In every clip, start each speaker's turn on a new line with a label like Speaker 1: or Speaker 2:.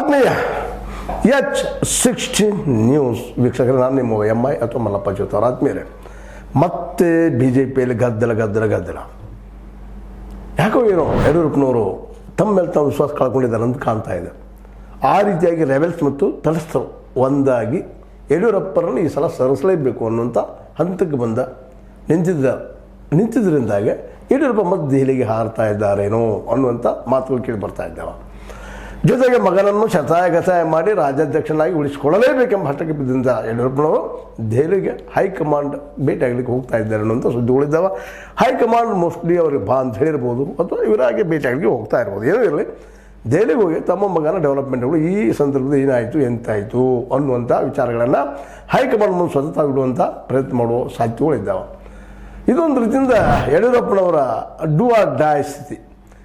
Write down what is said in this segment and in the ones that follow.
Speaker 1: ಆತ್ಮೀಯ H16 news ವೀಕ್ಷಕರು, ನಾನು ನಿಮ್ಮ MI ಅಥವಾ ಮಲ್ಲಪ್ಪ ಜ್ಯೋತಿ ಆತ್ಮೀಯರೇ, ಮತ್ತೆ BJPಯಲ್ಲಿ ಗದ್ದಲ ಯಾಕೋ ಏನೋ ಯಡಿಯೂರಪ್ಪನವರು ತಮ್ಮ ಮೇಲೆ ತಾವು ವಿಶ್ವಾಸ ಕಳ್ಕೊಂಡಿದ್ದಾರೆ ಅಂತ ಕಾಣ್ತಾ ಇದೆ. ಆ ರೀತಿಯಾಗಿ ರೆಬೆಲ್ಸ್ ಮತ್ತು ತಟಸ್ಥರು ಒಂದಾಗಿ ಯಡಿಯೂರಪ್ಪರನ್ನು ಈ ಸಲ ಸರಿಸಲೇಬೇಕು ಅನ್ನುವಂಥ ಹಂತಕ್ಕೆ ನಿಂತಿದ್ದರಿಂದಾಗೆ ಯಡಿಯೂರಪ್ಪ ಮತ್ತೆ ದೆಹಲಿಗೆ ಹಾರ್ತಾ ಇದ್ದಾರೇನೋ ಅನ್ನುವಂಥ ಮಾತುಗಳು ಕೇಳಿ ಬರ್ತಾ ಇದ್ದಾವೆ. ಜೊತೆಗೆ ಮಗನನ್ನು ಶತಾಯ ಮಾಡಿ ರಾಜ್ಯಾಧ್ಯಕ್ಷನಾಗಿ ಉಳಿಸಿಕೊಳ್ಳಲೇಬೇಕೆಂಬ ಹಠಕ್ಕೆ ಬಿದ್ದಂಥ ಯಡಿಯೂರಪ್ಪನವರು ದೆಹಲಿಗೆ ಹೈಕಮಾಂಡ್ ಭೇಟಿಯಾಗಲಿಕ್ಕೆ ಹೋಗ್ತಾ ಇದ್ದಾರೆ ಅನ್ನುವಂಥ ಸುದ್ದಿಗಳಿದ್ದಾವೆ. ಹೈಕಮಾಂಡ್ ಮೋಸ್ಟ್ಲಿ ಅವ್ರಿಗೆ ಬಾ ಅಂತ ಹೇಳಿರ್ಬೋದು ಅಥವಾ ಇವರಾಗೆ ಭೇಟಿಯಾಗಲಿಕ್ಕೆ ಹೋಗ್ತಾ ಇರ್ಬೋದು. ಏನೂ ಇರಲಿ, ದೆಹಲಿಗೆ ಹೋಗಿ ತಮ್ಮ ಮಗನ ಡೆವಲಪ್ಮೆಂಟ್ಗಳು ಈ ಸಂದರ್ಭದಲ್ಲಿ ಏನಾಯಿತು ಎಂತಾಯಿತು ಅನ್ನುವಂಥ ವಿಚಾರಗಳನ್ನು ಹೈಕಮಾಂಡ್ ಮುಂದೆ ಸ್ವತಃ ಇಡುವಂಥ ಪ್ರಯತ್ನ ಮಾಡುವ ಸಾಧ್ಯತೆಗಳಿದ್ದಾವೆ. ಇದೊಂದು ರೀತಿಯಿಂದ ಯಡಿಯೂರಪ್ಪನವರ ಡೂ ಆರ್ ಡೈ ಸ್ಥಿತಿ.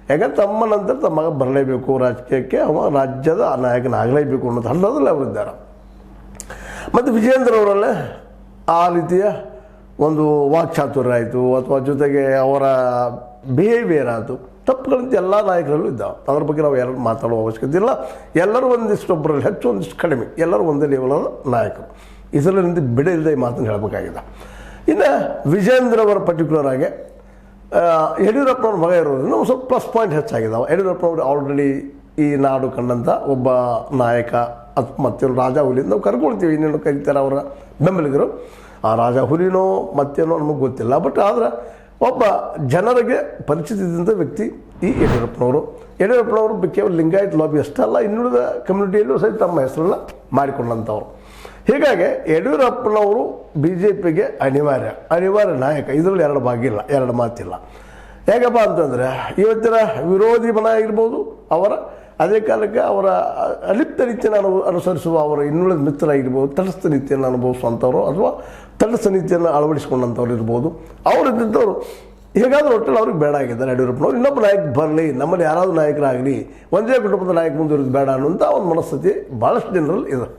Speaker 1: ಯಾಕಂದ್ರೆ ತಮ್ಮ ನಂತರ ತಮ್ಮ ಮಗ ಬರಲೇಬೇಕು ರಾಜಕೀಯಕ್ಕೆ, ಅವ ರಾಜ್ಯದ ನಾಯಕನಾಗಲೇಬೇಕು ಅನ್ನೋದು ಹಳ್ಳದಲ್ಲಿ ಅವರಿದ್ದಾರೆ. ಮತ್ತು ವಿಜಯೇಂದ್ರ ಅವರಲ್ಲೇ ಆ ರೀತಿಯ ಒಂದು ವಾಕ್ಚಾತುರ್ಯ ಆಯಿತು ಅಥವಾ ಜೊತೆಗೆ ಅವರ ಬಿಹೇವಿಯರ್ ಆಯಿತು, ತಪ್ಪುಗಳಂತ ಎಲ್ಲ ನಾಯಕರಲ್ಲೂ ಇದ್ದಾವೆ. ಅದ್ರ ಬಗ್ಗೆ ನಾವು ಯಾರು ಮಾತಾಡುವ ಅವಶ್ಯಕತೆ ಇಲ್ಲ. ಎಲ್ಲರೂ ಒಂದಿಷ್ಟೊಬ್ಬರಲ್ಲಿ ಹೆಚ್ಚು ಒಂದಿಷ್ಟು ಕಡಿಮೆ, ಎಲ್ಲರೂ ಒಂದೇ ಲೆವೆಲದ ನಾಯಕರು. ಇದರಲ್ಲಿ ಬಿಡ ಇಲ್ಲದೆ ಈ ಮಾತನ್ನು ಹೇಳಬೇಕಾಗಿದೆ. ಇನ್ನು ವಿಜಯೇಂದ್ರ ಅವರ ಪರ್ಟಿಕ್ಯುಲರ್ ಆಗಿ ಯಡಿಯೂರಪ್ಪನವ್ರ ಮಗ ಇರೋದ್ರಿಂದ ಒಂದು ಸ್ವಲ್ಪ ಪ್ಲಸ್ ಪಾಯಿಂಟ್ ಹೆಚ್ಚಾಗಿದ್ದಾವೆ. ಯಡಿಯೂರಪ್ಪನವರು ಆಲ್ರೆಡಿ ಈ ನಾಡು ಕಂಡಂಥ ಒಬ್ಬ ನಾಯಕ ಮತ್ತು ರಾಜ ಹುಲಿ ನಾವು ಕರ್ಕೊಳ್ತೀವಿ, ಇನ್ನೇನು ಕರೀತಾರೆ ಅವರ ಬೆಂಬಲಿಗರು. ಆ ರಾಜ ಹುಲಿನೋ ಮತ್ತೇನೋ ನಮಗೆ ಗೊತ್ತಿಲ್ಲ, ಬಟ್ ಆದರೆ ಒಬ್ಬ ಜನರಿಗೆ ಪರಿಚಿತವಾದಂಥ ವ್ಯಕ್ತಿ ಈ ಯಡಿಯೂರಪ್ಪನವರು ಕೇವಲ ಲಿಂಗಾಯತ್ ಲಾಬಿ ಅಷ್ಟೇ ಅಲ್ಲ, ಇನ್ನುಳಿದ ಕಮ್ಯುನಿಟಿಯಲ್ಲೂ ಸಹಿತ ತಮ್ಮ ಹೆಸರನ್ನು ಮಾಡಿಕೊಂಡಂಥವ್ರು. ಹೀಗಾಗಿ ಯಡಿಯೂರಪ್ಪನವರು BJPಗೆ ಅನಿವಾರ್ಯ ನಾಯಕ. ಇದರಲ್ಲಿ ಎರಡು ಮಾತಿಲ್ಲ. ಹೇಗಪ್ಪ ಅಂತಂದರೆ ಇವತ್ತಿನ ವಿರೋಧಿ ಬಣ ಆಗಿರ್ಬೋದು, ಅದೇ ಕಾಲಕ್ಕೆ ಅವರ ಅಲಿಪ್ತ ನೀತಿಯನ್ನು ಅನುಸರಿಸುವ ಅವರ ಇನ್ನುಳಿದ ಮಿತ್ರರಾಗಿರ್ಬೋದು, ತಟಸ್ಥ ನೀತಿಯನ್ನು ಅನುಭವಿಸುವಂಥವ್ರು ಅಥವಾ ತಟಸ್ಥ ನೀತಿಯನ್ನು ಅಳವಡಿಸಿಕೊಂಡಂಥವ್ರು ಇರ್ಬೋದು. ಅವರಿದ್ದಂಥವ್ರು ಹೇಗಾದರೂ ಒಟ್ಟಲ್ಲಿ ಅವ್ರಿಗೆ ಬೇಡ ಆಗಿದ್ದಾರೆ ಯಡಿಯೂರಪ್ಪನವ್ರು. ಇನ್ನೊಬ್ಬ ನಾಯಕ ಬರಲಿ, ನಮ್ಮಲ್ಲಿ ಯಾರಾದರೂ ನಾಯಕರಾಗಲಿ, ಒಂದೇ ಕುಟುಂಬದ ನಾಯಕ ಮುಂದುವರಿದು ಬೇಡ ಅನ್ನುವಂಥ ಒಂದು ಮನಸ್ಥಿತಿ ಭಾಳಷ್ಟು ಜನರಲ್ಲಿ ಇದೆ.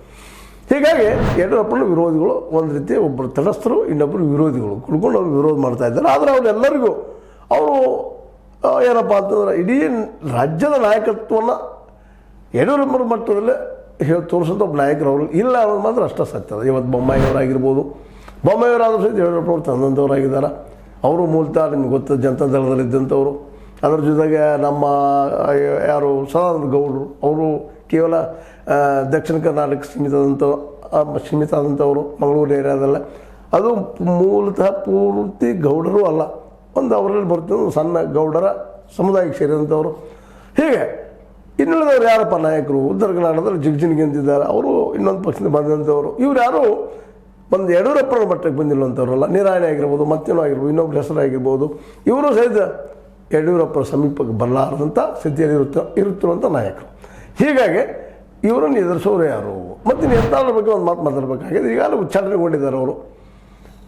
Speaker 1: ಹೀಗಾಗಿ ಯಡಿಯೂರಪ್ಪನ ವಿರೋಧಿಗಳು ಒಂದು ರೀತಿ ಒಬ್ಬರು ತಟಸ್ಥರು, ಇನ್ನೊಬ್ಬರು ವಿರೋಧಿಗಳು ಕುಡ್ಕೊಂಡು ಅವ್ರು ವಿರೋಧ ಮಾಡ್ತಾ ಇದ್ದಾರೆ. ಆದರೆ ಅವರೆಲ್ಲರಿಗೂ ಅವರು ಏನಪ್ಪ ಅಂತಂದ್ರೆ ಇಡೀ ರಾಜ್ಯದ ನಾಯಕತ್ವವನ್ನು ಯಡಿಯೂರಪ್ಪನ ಮಟ್ಟದಲ್ಲೇ ತೋರಿಸೋಂಥ ಒಬ್ಬ ನಾಯಕರು ಅವರು ಇಲ್ಲ ಅನ್ನೋದು ಮಾತ್ರ ಅಷ್ಟೇ ಸತ್ಯದ. ಇವತ್ತು ಬೊಮ್ಮಾಯಿಯವರಾಗಿರ್ಬೋದು, ಬೊಮ್ಮಾಯಿಯವರಾದರೂ ಸಹಿತ ಯಡಿಯೂರಪ್ಪನವ್ರು ತಂದಂಥವರಾಗಿದ್ದಾರೆ. ಅವರು ಮೂಲತಃ ನಿಮ್ಗೆ ಗೊತ್ತ ಜನತಾ ದಳದಲ್ಲಿದ್ದಂಥವ್ರು. ಅದರ ಜೊತೆಗೆ ನಮ್ಮ ಯಾರು ಸದಾನಂದ ಗೌಡರು, ಅವರು ಕೇವಲ ದಕ್ಷಿಣ ಕರ್ನಾಟಕ ಸೀಮಿತ ಆದಂಥವರು, ಮಂಗಳೂರು ಏರಿಯಾದಲ್ಲ. ಅದು ಮೂಲತಃ ಪೂರ್ತಿ ಗೌಡರು ಅಲ್ಲ, ಒಂದು ಅವರಲ್ಲಿ ಬರ್ತಿದ್ದು ಸಣ್ಣ ಗೌಡರ ಸಮುದಾಯಕ್ಕೆ ಸೇರಿದಂಥವರು. ಹೀಗೆ ಇನ್ನುಳಿದವರು ಯಾರಪ್ಪ ನಾಯಕರು ಉತ್ತರ ಕರ್ನಾಟಕದಲ್ಲಿ ಜಿಗ್ಜಿನ್ಗೆ ಅಂತಿದ್ದಾರೆ, ಅವರು ಇನ್ನೊಂದು ಪಕ್ಷದಿಂದ ಬಂದಂಥವರು. ಇವ್ರು ಯಾರು ಒಂದು ಯಡಿಯೂರಪ್ಪನ ಮಟ್ಟಕ್ಕೆ ಬಂದಿರುವಂಥವ್ರಲ್ಲ. ನಿರಾಣಿ ಆಗಿರ್ಬೋದು, ಮತ್ತೇನೋ ಆಗಿರ್ಬೋದು, ಇನ್ನೊಬ್ಬರು ಹೆಸರಾಗಿರ್ಬೋದು, ಇವರು ಸಹಿತ ಯಡಿಯೂರಪ್ಪನ ಸಮೀಪಕ್ಕೆ ಬರಲಾರದಂಥ ಸ್ಥಿತಿಯಲ್ಲಿ ಇರುತ್ತಿರುವಂಥ ನಾಯಕರು. ಹೀಗಾಗಿ ಇವರನ್ನು ಎದುರಿಸೋರು ಯಾರು? ಮತ್ತು ನಿರ್ಧಾರದ ಬಗ್ಗೆ ಒಂದು ಮಾತು ಮಾತಾಡಬೇಕಾಗಿದೆ. ಈಗಾಗಲೇ ಉಚ್ಚಾಟನೆಗೊಂಡಿದ್ದಾರೆ ಅವರು.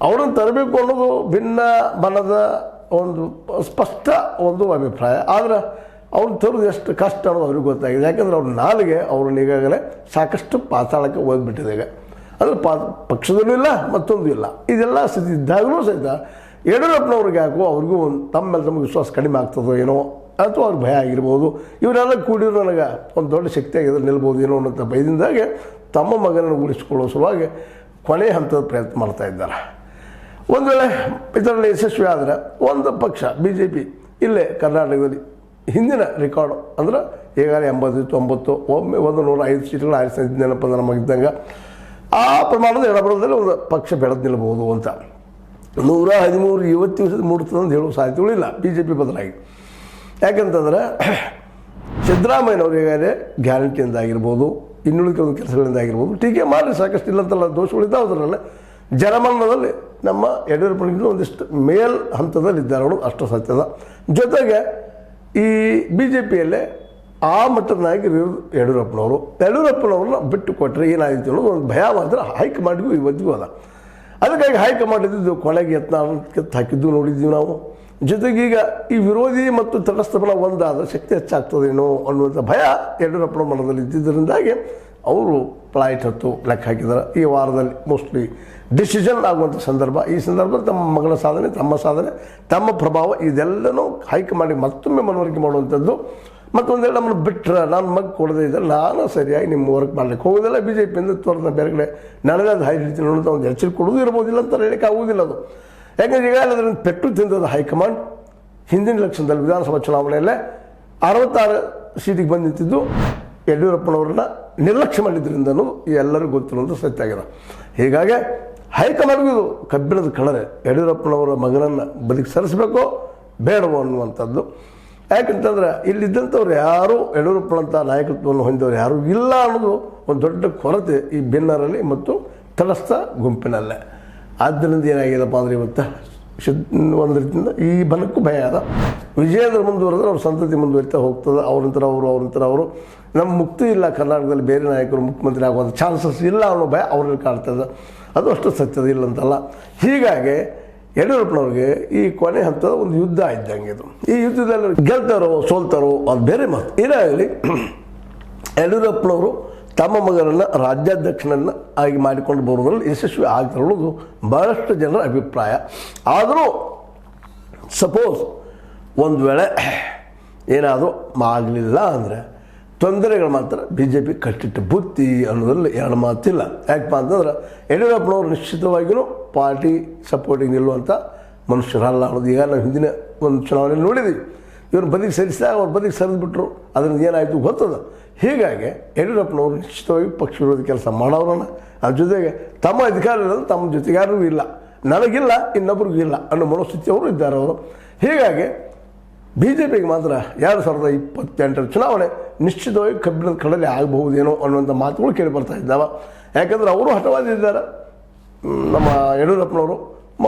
Speaker 1: ಅವರನ್ನು ತರಬೇಕು ಅನ್ನೋದು ಭಿನ್ನ ಬಣದ ಒಂದು ಸ್ಪಷ್ಟ ಒಂದು ಅಭಿಪ್ರಾಯ. ಆದರೆ ಅವ್ರನ್ನ ತರೋದು ಎಷ್ಟು ಕಷ್ಟ ಅನ್ನೋದು ಅವ್ರಿಗೆ ಗೊತ್ತಾಗಿದೆ. ಯಾಕಂದರೆ ಅವ್ರ ನಾಲಿಗೆ ಅವ್ರನ್ನ ಈಗಾಗಲೇ ಸಾಕಷ್ಟು ಪಾತಾಳಕ್ಕೆ ಓದ್ಬಿಟ್ಟಿದೆ. ಈಗ ಅಂದರೆ ಪಕ್ಷದಲ್ಲೂ ಇಲ್ಲ, ಮತ್ತೊಂದು ಇಲ್ಲ. ಇದೆಲ್ಲ ಸ್ಥಿತಿ ಇದ್ದಾಗಲೂ ಸಹಿತ ಯಡಿಯೂರಪ್ಪನವ್ರಿಗೆ ಯಾಕೋ ಅವ್ರಿಗೂ ತಮ್ಮ ಮೇಲೆ ತಮಗೆ ವಿಶ್ವಾಸ ಕಡಿಮೆ ಆಗ್ತದೋ ಏನೋ, ಅಥವಾ ಅವ್ರಿಗೆ ಭಯ ಆಗಿರ್ಬೋದು. ಇವರೆಲ್ಲ ಕೂಡಿದ್ರು ನನಗೆ ಒಂದು ದೊಡ್ಡ ಶಕ್ತಿಯಾಗಿದ್ರೆ ನಿಲ್ಬೋದು ಏನೋ ಅನ್ನೋಂಥ ಭಯದಿಂದಾಗೆ ತಮ್ಮ ಮಗನನ್ನು ಉಳಿಸಿಕೊಳ್ಳೋ ಸಲುವಾಗಿ ಕೊನೆಯ ಹಂತದ ಪ್ರಯತ್ನ ಮಾಡ್ತಾ ಇದ್ದಾರೆ. ಒಂದು ವೇಳೆ ಇದರಲ್ಲಿ ಯಶಸ್ವಿ ಆದರೆ ಒಂದು ಪಕ್ಷ BJP ಇಲ್ಲೇ ಕರ್ನಾಟಕದಲ್ಲಿ ಹಿಂದಿನ ರೆಕಾರ್ಡು ಅಂದರೆ ಈಗಾಗಲೇ 80-90 ಒಮ್ಮೆ 105 ಸೀಟ್ಗಳು ಆರಿಸಿದ್ದೇನಪ್ಪ ನಮಗಿದ್ದಂಗೆ ಆ ಪ್ರಮಾಣದ ಎಡಬಲದಲ್ಲಿ ಒಂದು ಪಕ್ಷ ಬೆಳೆದು ನಿಲ್ಬೋದು ಅಂತ. 113 ಇವತ್ತು ದಿವಸದ ಮೂಡ್ತದೆ ಅಂತ ಹೇಳುವ ಸಾಧ್ಯತೆಗಳಿಲ್ಲ BJP ಬದಲಾಗಿ. ಯಾಕಂತಂದರೆ ಸಿದ್ದರಾಮಯ್ಯನವ್ರು ಈಗಾಗಲೇ ಗ್ಯಾರಂಟಿಯಿಂದ ಆಗಿರ್ಬೋದು, ಇನ್ನುಳಿದ ಒಂದು ಕೆಲಸಗಳಿಂದ ಆಗಿರ್ಬೋದು ಟೀಕೆ ಮಾಡಿ ಸಾಕಷ್ಟು ಇಲ್ಲಂತಲ್ಲ ದೋಷಗಳಿದ್ದಾವೆ. ಅದರಲ್ಲೇ ಜನಮನ್ನದಲ್ಲಿ ನಮ್ಮ ಯಡಿಯೂರಪ್ಪನಿಗೂ ಒಂದಿಷ್ಟು ಮೇಲ್ ಹಂತದಲ್ಲಿದ್ದಾರೆ ಅವರು, ಅಷ್ಟು ಸತ್ಯದ. ಜೊತೆಗೆ ಈ BJPಯಲ್ಲೇ ಆ ಮಟ್ಟದ ನಾಯಕರು ಯಡಿಯೂರಪ್ಪನವ್ರನ್ನ ಬಿಟ್ಟು ಕೊಟ್ಟರೆ ಏನಾಯಿತು ಅನ್ನೋದು ಒಂದು ಭಯ ಮಾತ್ರ ಹೈಕಮಾಂಡ್ಗೂ ಇವತ್ತಿಗೂ ಅದ. ಅದಕ್ಕಾಗಿ ಹೈಕಮಾಂಡ್ ಇದ್ದಿದ್ದು ಕೊನೆಗೆ ಯತ್ನ ಹಾಕಿದ್ದು ನೋಡಿದ್ದೀವಿ ನಾವು. ಜೊತೆಗೀಗ ಈ ವಿರೋಧಿ ಮತ್ತು ತಟಸ್ಥ ಬಲ ಒಂದಾದರೆ ಶಕ್ತಿ ಹೆಚ್ಚಾಗ್ತದೇನೋ ಅನ್ನುವಂಥ ಭಯ ಯಡಿಯೂರಪ್ಪನ ಮನದಲ್ಲಿ ಇದ್ದಿದ್ದರಿಂದಾಗಿ ಅವರು ಫ್ಲೈಟ್ ಹತ್ತು ಲೆಕ್ಕ ಹಾಕಿದ್ದಾರೆ. ಈ ವಾರದಲ್ಲಿ ಮೋಸ್ಟ್ಲಿ ಡಿಸಿಷನ್ ಆಗುವಂಥ ಸಂದರ್ಭ. ಈ ಸಂದರ್ಭದಲ್ಲಿ ತಮ್ಮ ಮಗಳ ಸಾಧನೆ, ತಮ್ಮ ಪ್ರಭಾವ ಇದೆಲ್ಲನೂ ಹೈಕಮಾಂಡಿಗೆ ಮತ್ತೊಮ್ಮೆ ಮನವರಿಕೆ ಮಾಡುವಂಥದ್ದು ಮತ್ತೊಂದೇಳಿ ನಮ್ಮನ್ನು ಬಿಟ್ಟರೆ ನನ್ನ ಮಗ ಕೊಡದೇ ಇದ್ದರೆ ನಾನು ಸರಿಯಾಗಿ ನಿಮ್ಮ ವರ್ಕ್ ಮಾಡ್ಲಿಕ್ಕೆ ಹೋಗೋದಿಲ್ಲ, ಬಿ ಜೆ ಪಿಯಿಂದ ತೋರಿದ ಬೇರೆ ಕಡೆ ನನಗೆ ಅದು ಹೈಡ್ತೀನಿ ಅಂತ ಒಂದು ಎಚ್ಚರಿಕೆ ಕೊಡೋದು ಇರ್ಬೋದಿಲ್ಲ ಅಂತ ಹೇಳಲಿಕ್ಕೆ ಆಗೋದಿಲ್ಲ ಅದು. ಯಾಕಂದ್ರೆ ಈಗ ಅದರಿಂದ ಪೆಟ್ಟು ತಿಂದದ್ದು ಹೈಕಮಾಂಡ್. ಹಿಂದಿನ ಎಲೆಕ್ಷನ್ದಲ್ಲಿ ವಿಧಾನಸಭಾ ಚುನಾವಣೆಯಲ್ಲೇ 66 ಸೀಟಿಗೆ ಬಂದು ನಿಂತಿದ್ದು ಯಡಿಯೂರಪ್ಪನವ್ರನ್ನ ನಿರ್ಲಕ್ಷ್ಯ ಮಾಡಿದ್ರಿಂದನೂ ಎಲ್ಲರಿಗೂ ಗೊತ್ತಿರುವಂಥ ಸತ್ಯ ಆಗಿದೆ. ಹೀಗಾಗಿ ಹೈಕಮಾಂಡ್ಗೂ ಇದು ಕಬ್ಬಿಣದ ಕಳರೆ. ಯಡಿಯೂರಪ್ಪನವರ ಮಗನನ್ನು ಬದುಕಿ ಸರಿಸಬೇಕೋ ಬೇಡವೋ ಅನ್ನುವಂಥದ್ದು. ಯಾಕಂತಂದ್ರೆ ಇಲ್ಲಿದ್ದಂಥವ್ರು ಯಾರೂ ಯಡಿಯೂರಪ್ಪನಂಥ ನಾಯಕತ್ವವನ್ನು ಹೊಂದಿದವರು ಯಾರೂ ಇಲ್ಲ ಅನ್ನೋದು ಒಂದು ದೊಡ್ಡ ಕೊರತೆ ಈ ಬೆನ್ನರಲ್ಲಿ ಮತ್ತು ತಟಸ್ಥ ಗುಂಪಿನಲ್ಲೇ. ಆದ್ದರಿಂದ ಏನಾಗಿದೆಪ್ಪ ಅಂದರೆ ಇವತ್ತು ಒಂದು ರೀತಿಯಿಂದ ಈ ಬನಕ್ಕೂ ಭಯ ಅದ. ವಿಜಯೇಂದ್ರ ಮುಂದುವರೆದ್ರೆ ಅವ್ರ ಸಂತತಿ ಮುಂದುವರಿತಾ ಹೋಗ್ತದೆ. ಅವ್ರಂತರ ಅವರು ನಮ್ಮ ಮುಕ್ತಿ ಇಲ್ಲ, ಕರ್ನಾಟಕದಲ್ಲಿ ಬೇರೆ ನಾಯಕರು ಮುಖ್ಯಮಂತ್ರಿ ಆಗೋದು ಚಾನ್ಸಸ್ ಇಲ್ಲ ಅನ್ನೋ ಭಯ ಅವ್ರಲ್ಲಿ ಕಾಡ್ತದೆ. ಅದು ಅಷ್ಟು ಸತ್ಯದ ಇಲ್ಲಂತಲ್ಲ. ಹೀಗಾಗಿ ಯಡಿಯೂರಪ್ಪನವ್ರಿಗೆ ಈ ಕೊನೆ ಹಂತದ ಒಂದು ಯುದ್ಧ ಇದ್ದಂಗೆ ಇದು. ಈ ಯುದ್ಧದಲ್ಲಿ ಗೆಲ್ತಾರೋ ಸೋಲ್ತಾರೋ ಅದು ಬೇರೆ ಮಾತು. ಏನಾಗಲಿ, ಯಡಿಯೂರಪ್ಪನವರು ತಮ್ಮ ಮಗನನ್ನು ರಾಜ್ಯಾಧ್ಯಕ್ಷನನ್ನು ಆಗಿ ಮಾಡಿಕೊಂಡು ಬರೋದ್ರಲ್ಲಿ ಯಶಸ್ವಿ ಆಗ್ತಾರೆ ಅನ್ನೋದು ಭಾಳಷ್ಟು ಜನರ ಅಭಿಪ್ರಾಯ. ಆದರೂ ಸಪೋಸ್ ಒಂದು ವೇಳೆ ಏನಾದರೂ ಆಗಲಿಲ್ಲ ಅಂದರೆ ತೊಂದರೆಗಳು ಮಾತ್ರ ಬಿ ಜೆ ಪಿ ಕಟ್ಟಿಟ್ಟು ಬುತ್ತಿ ಅನ್ನೋದ್ರಲ್ಲಿ ಎರಡು ಮಾತಿಲ್ಲ. ಯಾಕಪ್ಪ ಅಂತಂದ್ರೆ ಯಡಿಯೂರಪ್ಪನವರು ನಿಶ್ಚಿತವಾಗಿಯೂ ಪಾರ್ಟಿ ಸಪೋರ್ಟಿಗೆ ನಿಲ್ಲುವಂಥ ಮನುಷ್ಯರಲ್ಲ ಅನ್ನೋದು ಈಗ ನಾವು ಹಿಂದಿನ ಒಂದು ಚುನಾವಣೆಯಲ್ಲಿ ನೋಡಿದ್ದೀವಿ. ಇವ್ರು ಬದಿಗೆ ಸರಿಸಿದಾಗ ಅವ್ರು ಬದಿಗೆ ಸರಿದ್ಬಿಟ್ರು, ಅದರಿಂದ ಏನಾಯಿತು ಗೊತ್ತದ. ಹೀಗಾಗಿ ಯಡಿಯೂರಪ್ಪನವರು ನಿಶ್ಚಿತವಾಗಿ ಪಕ್ಷ ವಿರೋಧಿ ಕೆಲಸ ಮಾಡೋರನ್ನ, ಅದ್ರ ಜೊತೆಗೆ ತಮ್ಮ ಅಧಿಕಾರ ಇರೋದು ತಮ್ಮ ಜೊತೆಗಾರರೂ ಇಲ್ಲ, ನನಗಿಲ್ಲ ಇನ್ನೊಬ್ರಿಗೂ ಇಲ್ಲ ಅನ್ನೋ ಮನೋಸ್ಥಿತಿಯವರು ಇದ್ದಾರೆ ಅವರು. ಹೀಗಾಗಿ ಬಿ ಜೆ ಪಿಗೆ ಮಾತ್ರ 2028 ಚುನಾವಣೆ ನಿಶ್ಚಿತವಾಗಿ ಕಬ್ಬಿಣದ ಕಡಲೆ ಆಗಬಹುದೇನೋ ಅನ್ನುವಂಥ ಮಾತುಗಳು ಕೇಳಿ ಬರ್ತಾ ಇದ್ದಾವೆ. ಯಾಕಂದರೆ ಅವರು ಹಠವಾದಿದ್ದಾರೆ. ನಮ್ಮ ಯಡಿಯೂರಪ್ಪನವರು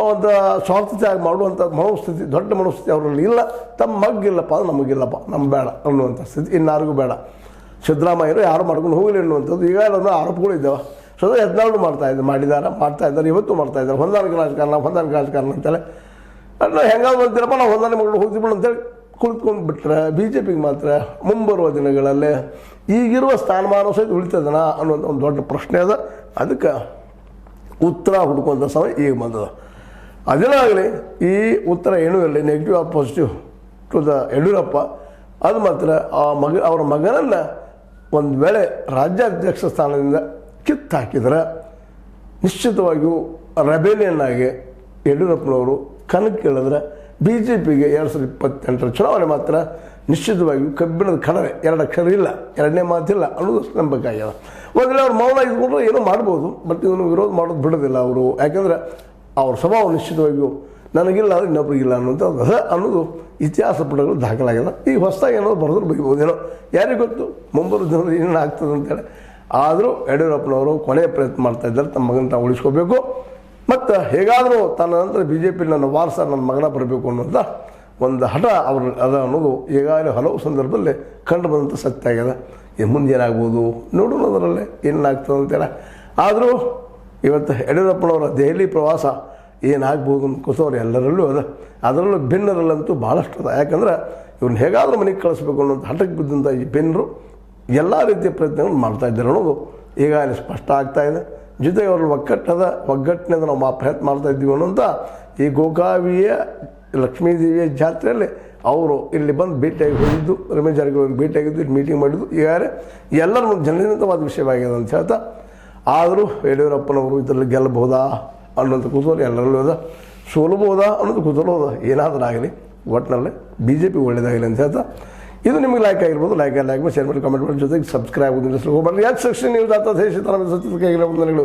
Speaker 1: ಒಂದು ಸ್ವಾರ್ಥತ್ಯಾಗ ಮಾಡುವಂಥ ಮನೋಸ್ಥಿತಿ, ದೊಡ್ಡ ಮನೋಸ್ಥಿತಿ ಅವರಲ್ಲಿ ಇಲ್ಲ. ತಮ್ಮ ಮಗ್ಗಿಲ್ಲಪ್ಪ ಅದು ನಮಗಿಲ್ಲಪ್ಪ, ನಮ್ಗೆ ಬೇಡ ಅನ್ನುವಂಥ ಸ್ಥಿತಿ ಇನ್ನಾರಿಗೂ ಬೇಡ. ಸಿದ್ದರಾಮಯ್ಯರು ಯಾರು ಮಾಡ್ಕೊಂಡು ಹೋಗಲಿ ಅನ್ನುವಂಥದ್ದು ಈಗ ಅದನ್ನು ಆರೋಪಗಳು ಇದ್ದಾವೆ. ಸೊ ಯತ್ನಾಳು ಮಾಡ್ತಾ ಇದ್ದಾರೆ, ಇವತ್ತು ಮಾಡ್ತಾಯಿದ್ದಾರೆ. ಹೊಂದಾಣಿಕೆ ರಾಜಕಾರಣ ಅಂತೇಳಿ ಅದನ್ನ ಹೆಂಗಾದ್ರು ಅಂತೀರಪ್ಪ, ನಾವು ಹೊಂದಾಣೆ ಮಾಡ್ಕೊಂಡು ಹೋಗ್ತೀವಿ ಅಂತೇಳಿ ಕುಳಿತುಕೊಂಡು ಬಿಟ್ಟರೆ ಬಿ ಜೆ ಪಿಗೆ ಮಾತ್ರ ಮುಂಬರುವ ದಿನಗಳಲ್ಲೇ ಈಗಿರುವ ಸ್ಥಾನಮಾನ ಸಹಿತ ಉಳಿತದನ ಅನ್ನುವಂಥ ಒಂದು ದೊಡ್ಡ ಪ್ರಶ್ನೆ ಅದ. ಅದಕ್ಕೆ ಉತ್ತರ ಹುಡುಕುವಂಥ ಸಮಯ ಈಗ ಬಂದದ. ಅದೇನಾಗಲಿ, ಈ ಉತ್ತರ ಏನೂ ಇರಲಿ, negative or positive to the Yediyurappa. ಅದು ಮಾತ್ರ ಅವರ ಮಗನನ್ನು ಒಂದು ವೇಳೆ ರಾಜ್ಯಾಧ್ಯಕ್ಷ ಸ್ಥಾನದಿಂದ ಕಿತ್ತು ಹಾಕಿದರೆ ನಿಶ್ಚಿತವಾಗಿಯೂ ರೆಬೆಲಿಯನ್ ಆಗಿ ಯಡಿಯೂರಪ್ಪನವರು ಕಣಕ್ಕೆ ಇಳಿದ್ರೆ ಬಿ ಜೆ ಪಿಗೆ 2028 ಚುನಾವಣೆ ಮಾತ್ರ ನಿಶ್ಚಿತವಾಗಿಯೂ ಕಬ್ಬಿಣದ ಕಡವೆ, 2 ಅಕ್ಷರ ಇಲ್ಲ, ಎರಡನೇ ಮಾತಿಲ್ಲ ಅನ್ನೋದು ನಂಬಕಾಗ್ಯದ. ಒಂದು ವೇಳೆ ಅವ್ರು ಮೌನ ಇದ್ಕೊಂಡ್ರೆ ಏನೋ ಮಾಡ್ಬೋದು, ಬಟ್ ಇವನು ವಿರೋಧ ಮಾಡೋದು ಬಿಡೋದಿಲ್ಲ ಅವರು. ಯಾಕೆಂದರೆ ಅವ್ರ ಸ್ವಭಾವ ನಿಶ್ಚಿತವಾಗಿಯೂ ನನಗಿಲ್ಲ ಅದು ಇನ್ನೊಬ್ಬರಿಗಿಲ್ಲ ಅನ್ನೋದು ಇತಿಹಾಸ ಪುಟಗಳು ದಾಖಲಾಗಿದೆ. ಈಗ ಹೊಸದಾಗಿ ಏನಾದ್ರು ಬರೆದ್ರು ಬೈಬೋದೇನೋ, ಯಾರಿಗೆ ಗೊತ್ತು ಮುಂಬರುವ ದಿನದಲ್ಲಿ ಏನೇನು ಆಗ್ತದೆ ಅಂತೇಳಿ. ಆದರೂ ಯಡಿಯೂರಪ್ಪನವರು ಕೊನೆಯ ಪ್ರಯತ್ನ ಮಾಡ್ತಾಯಿದ್ದಾರೆ, ತಮ್ಮ ಮಗನ ತಾವು ಉಳಿಸ್ಕೋಬೇಕು. ಮತ್ತು ಹೇಗಾದರೂ ತನ್ನ ನಂತರ ಬಿ ಜೆ ಪಿ ನನ್ನ ವಾರಸ ನನ್ನ ಮಗನ ಬರಬೇಕು ಅನ್ನೋಂಥ ಒಂದು ಹಠ ಅವರು ಅದ ಅನ್ನೋದು ಈಗಾಗಲೇ ಹಲವು ಸಂದರ್ಭದಲ್ಲಿ ಕಂಡು ಬಂದಂಥ ಸತ್ಯ ಆಗಿದೆ. ಇದು ಮುಂದೆ ಏನಾಗ್ಬೋದು ನೋಡೋಣ, ಅದರಲ್ಲೇ ಏನಾಗ್ತದೆ ಅಂತೇಳಿ. ಆದರೂ ಇವತ್ತು ಯಡಿಯೂರಪ್ಪನವರ ದೆಹಲಿ ಪ್ರವಾಸ ಏನಾಗ್ಬೋದು ಅಂತ ಕೂತವ್ರು ಎಲ್ಲರಲ್ಲೂ ಅದ. ಅದರಲ್ಲೂ ಭಿನ್ನರಲ್ಲಂತೂ ಭಾಳಷ್ಟು ಅದ. ಯಾಕಂದ್ರೆ ಇವ್ರನ್ನ ಹೇಗಾದರೂ ಮನೆಗೆ ಕಳಿಸ್ಬೇಕು ಅನ್ನೋಂಥ ಹಠಕ್ಕೆ ಬಿದ್ದಂಥ ಈ ಭಿನ್ನರು ಎಲ್ಲ ರೀತಿಯ ಪ್ರಯತ್ನಗಳನ್ನು ಮಾಡ್ತಾಯಿದ್ದಾರೆ ಅನ್ನೋದು ಈಗಾಗಲೇ ಸ್ಪಷ್ಟ ಆಗ್ತಾಯಿದೆ. ಜೊತೆಗೆ ಅವ್ರ ಒಗ್ಗಟ್ಟಿನಿಂದ ನಾವು ಪ್ರಯತ್ನ ಮಾಡ್ತಾಯಿದ್ದೀವಿ ಅನ್ನೋಂಥ ಈ ಗೋಕಾವಿಯ ಲಕ್ಷ್ಮೀದೇವಿಯ ಜಾತ್ರೆಯಲ್ಲಿ ಅವರು ಇಲ್ಲಿ ಬಂದು ಭೇಟಿಯಾಗಿ ಹೋಗಿದ್ದು, ರಮೇಶ್ ಜಾರಕಿಹೊಳಿ ಭೇಟಿಯಾಗಿದ್ದು, ಇಲ್ಲಿ ಮೀಟಿಂಗ್ ಮಾಡಿದ್ದು ಈಗಾಗಲೇ ಎಲ್ಲರೂ ಜನನಿಂದವಾದ ವಿಷಯವಾಗಿದೆ ಅಂತ ಹೇಳ್ತಾ. ಆದರೂ ಯಡಿಯೂರಪ್ಪನವರು ಇದರಲ್ಲಿ ಗೆಲ್ಲಬಹುದಾ ಅನ್ನೋಂಥ ಕುತೂಹಲ ಎಲ್ಲರಲ್ಲೂ ಅದ, ಸೋಲಬಹುದಾ ಅನ್ನೋದು ಕುತೂಹಲ ಅದ. ಏನಾದರೂ ಆಗಲಿ ಒಟ್ಟಿನಲ್ಲಿ ಬಿ ಜೆ ಪಿ ಒಳ್ಳೆಯದಾಗಲಿ ಅಂತ ಹೇಳ್ತಾ, ಇದು ನಿಮಗೆ ಲೈಕ್ ಆಗಿರ್ಬೋದು. ಲೈಕ್ ಮಾಡಿ, ಶೇರ್ ಮಾಡಿ, ಕಮೆಂಟ್ ಮಾಡಿ, ಜೊತೆಗೆ ಸಬ್ಸ್ಕ್ರೈಬ್ ಆಗೋದು ಹೋಗಬಾರ್ದು. ಯಾಕೆ ಸೆಕ್ಷನ್ ನ್ಯೂಸ್ ಆಗ್ತದೆ, ದೇಶ ತರ ಸತ್ಯಕ್ಕೆ ವಂದನೆಗಳು.